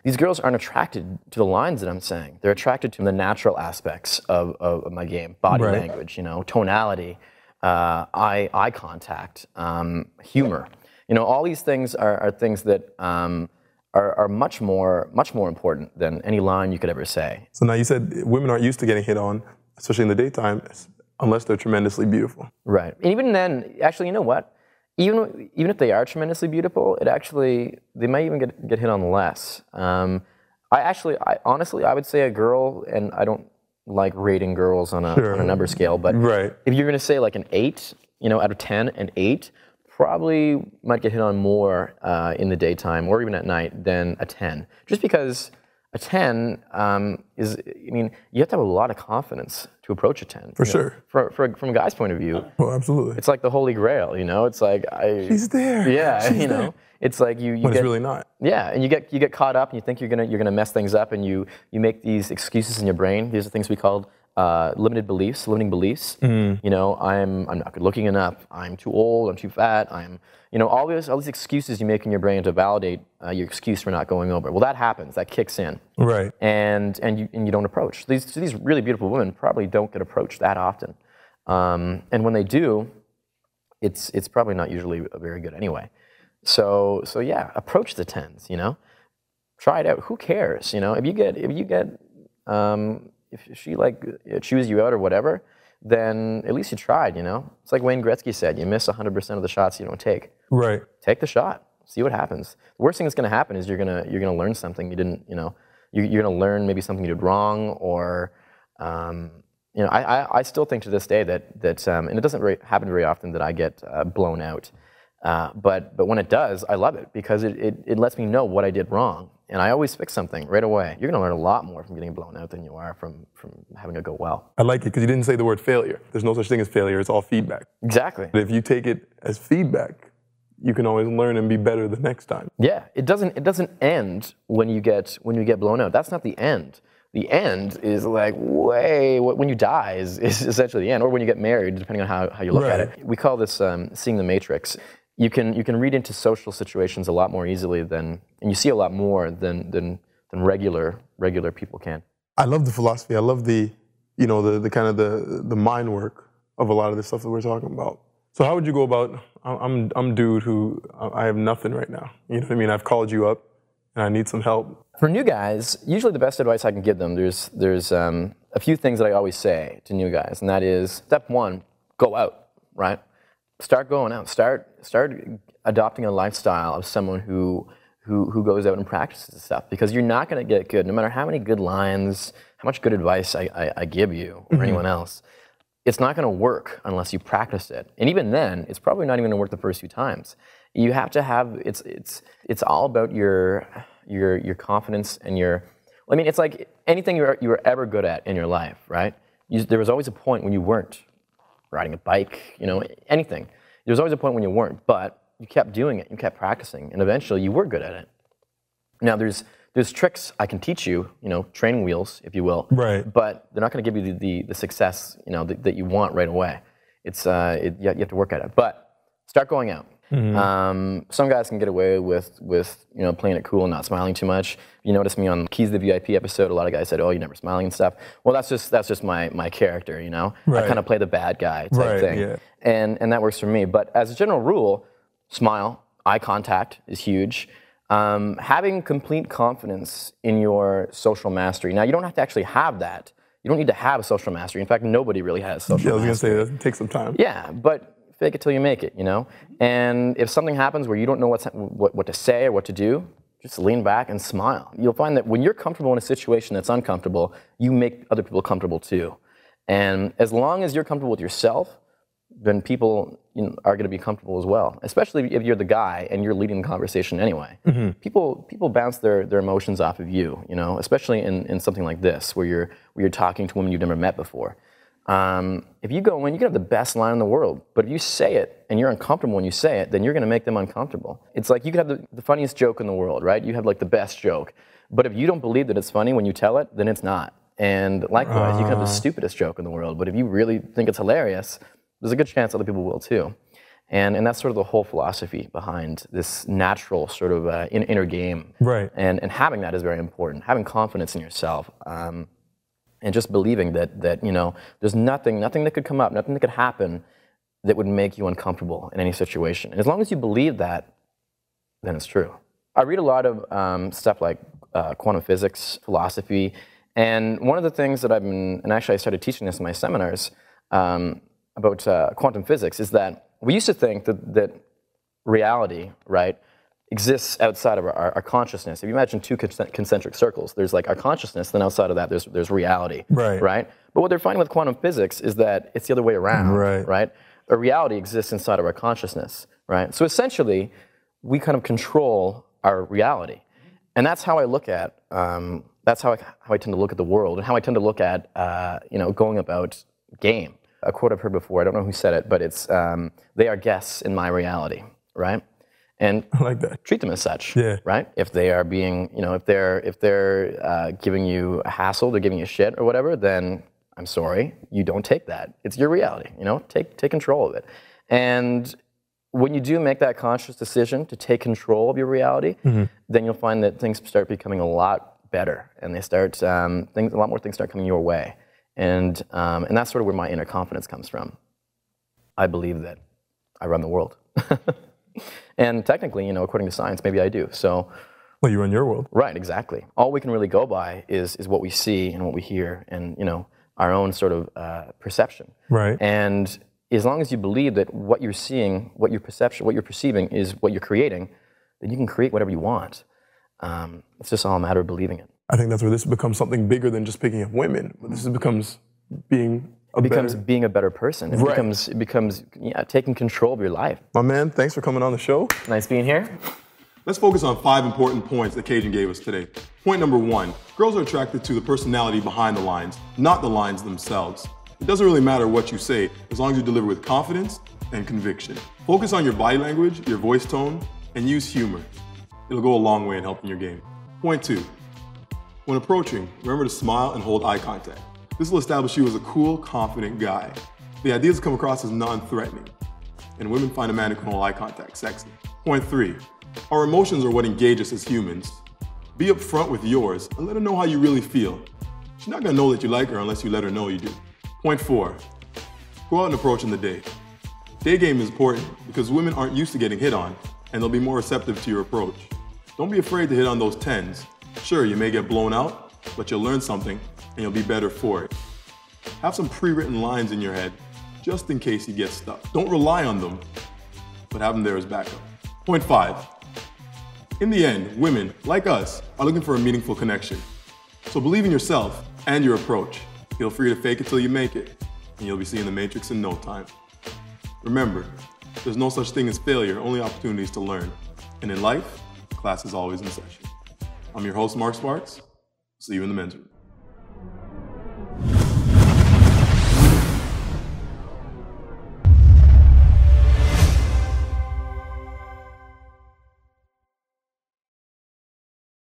these girls aren't attracted to the lines that I'm saying. They're attracted to the natural aspects of my game, body language, tonality, eye contact, humor. All these things are things that are much more important than any line you could ever say. So now you said women aren't used to getting hit on, especially in the daytime, unless they're tremendously beautiful. Right. And even then, actually, you know what? Even if they are tremendously beautiful, they might even get hit on less. Honestly, I would say a girl, and I don't like rating girls on a number scale, but if you're going to say like an 8, out of 10, an 8, probably might get hit on more in the daytime or even at night than a 10. Just because a 10 you have to have a lot of confidence to approach a 10. For sure. From a guy's point of view. Well, absolutely. It's like the Holy Grail, It's like she's there. Yeah, she's there. It's like you but get, it's really not. Yeah, and you get caught up and you think you're gonna mess things up, and you make these excuses in your brain. These are things we call limiting beliefs. I'm not good looking enough. I'm too old. I'm too fat. All these excuses you make in your brain to validate your excuse for not going over. Well, that happens. That kicks in. Right. And you don't approach. These really beautiful women probably don't get approached that often. And when they do, it's probably not usually very good anyway. So yeah, approach the 10s. Try it out. Who cares? If she chews you out or whatever, then at least you tried, It's like Wayne Gretzky said, you miss 100% of the shots you don't take. Right. Take the shot. See what happens. The worst thing that's going to happen is you're gonna learn something you didn't, you're going to learn maybe something you did wrong, or I still think to this day that and it doesn't happen very often that I get blown out. But when it does, I love it because it lets me know what I did wrong. And I always fix something right away. You're going to learn a lot more from getting blown out than you are from having it go well. I like it because you didn't say the word failure. There's no such thing as failure. It's all feedback. Exactly. But if you take it as feedback, you can always learn and be better the next time. Yeah, it doesn't end when you get blown out. That's not the end. The end is like when you die is essentially the end, or when you get married, depending on how you look at it. We call this seeing the matrix. You can read into social situations a lot more easily and you see a lot more than regular people can. I love the philosophy. I love the kind of the mind work of a lot of the stuff that we're talking about. So how would you go about? I'm a dude who I have nothing right now. You know what I mean? I've called you up and I need some help. For new guys, usually the best advice I can give them, there's a few things that I always say to new guys, and that is, step 1, go out, right? Start going out. Start adopting a lifestyle of someone who goes out and practices stuff, because you're not going to get good, no matter how many good lines, how much good advice I give you or anyone else. It's not going to work unless you practice it, and even then, it's probably not even going to work the first few times. You have to have it's all about your confidence and it's like anything you were ever good at in your life, right? There was always a point when you weren't. Riding a bike, anything. There was always a point when you weren't, but you kept doing it, you kept practicing, and eventually you were good at it. Now there's tricks I can teach you, training wheels, if you will. Right. But they're not going to give you the success, that you want right away. You have to work at it. But start going out. Mm-hmm. Some guys can get away with playing it cool and not smiling too much. You notice me on Keys to the VIP episode, a lot of guys said, "Oh, you're never smiling and stuff." Well, that's just my character, Right. I kind of play the bad guy type thing. Yeah. And that works for me. But as a general rule, smile, eye contact is huge. Having complete confidence in your social mastery. Now, you don't have to actually have that. You don't need to have a social mastery. In fact, nobody really has social mastery. I was going to say, that takes some time. Yeah, but fake it till you make it, And if something happens where you don't know what to say or what to do, just lean back and smile. You'll find that when you're comfortable in a situation that's uncomfortable, you make other people comfortable too. And as long as you're comfortable with yourself, then people are going to be comfortable as well. Especially if you're the guy and you're leading the conversation anyway. Mm-hmm. People bounce their emotions off of you, especially in something like this where you're talking to women you've never met before. If you go in, you can have the best line in the world, but if you say it and you're uncomfortable when you say it, then you're going to make them uncomfortable. It's like you could have the funniest joke in the world, right? You have like the best joke, but if you don't believe that it's funny when you tell it, then it's not. And likewise, you can have the stupidest joke in the world, but if you really think it's hilarious, there's a good chance other people will too. And that's sort of the whole philosophy behind this natural sort of inner game. Right. And having that is very important. Having confidence in yourself, and just believing that you know, there's nothing that could come up, nothing that could happen that would make you uncomfortable in any situation. And as long as you believe that, then it's true. I read a lot of stuff like quantum physics, philosophy, and one of the things that I've been, and actually I started teaching this in my seminars about quantum physics, is that we used to think that reality, right, exists outside of our consciousness. If you imagine two concentric circles, there's like our consciousness, then outside of that there's reality, right? But what they're finding with quantum physics is that it's the other way around, right? A reality exists inside of our consciousness, right? So essentially, we kind of control our reality. And that's how I look at, that's how I tend to look at the world, and how I tend to look at, you know, going about game. A quote I've heard before, I don't know who said it, but it's, they are guests in my reality, right? And I like that. Treat them as such, yeah. right? If they are being, you know, if they're giving you a hassle, they're giving you shit or whatever, then I'm sorry, you don't take that. It's your reality, you know, take control of it. And when you do make that conscious decision to take control of your reality, then you'll find that things start becoming a lot better, and they start, a lot more things start coming your way. And that's sort of where my inner confidence comes from. I believe that I run the world. And technically, you know, according to science, maybe I do. So, well, you run your world. Right, exactly. All we can really go by is what we see and what we hear, and, you know, our own sort of perception. Right. And as long as you believe that what you're seeing, what you're perceiving is what you're creating, then you can create whatever you want. It's just all a matter of believing it. I think that's where this becomes something bigger than just picking up women. This becomes being being a better person. It becomes taking control of your life. My man, thanks for coming on the show. Nice being here. Let's focus on 5 important points that Cajun gave us today. Point number 1, girls are attracted to the personality behind the lines, not the lines themselves. It doesn't really matter what you say, as long as you deliver with confidence and conviction. Focus on your body language, your voice tone, and use humor. It'll go a long way in helping your game. Point 2, when approaching, remember to smile and hold eye contact. This will establish you as a cool, confident guy. The ideas come across as non-threatening, and women find a man who can hold eye contact sexy. Point 3, our emotions are what engage us as humans. Be upfront with yours and let her know how you really feel. She's not gonna know that you like her unless you let her know you do. Point 4, go out and approach in the day. Day game is important because women aren't used to getting hit on, and they'll be more receptive to your approach. Don't be afraid to hit on those 10s. Sure, you may get blown out, but you'll learn something and you'll be better for it. Have some pre-written lines in your head just in case you get stuck. Don't rely on them, but have them there as backup. Point 5, in the end, women, like us, are looking for a meaningful connection. So believe in yourself and your approach. Feel free to fake it till you make it, and you'll be seeing the Matrix in no time. Remember, there's no such thing as failure, only opportunities to learn. And in life, class is always in session. I'm your host, Mark Sparks. See you in the men's room.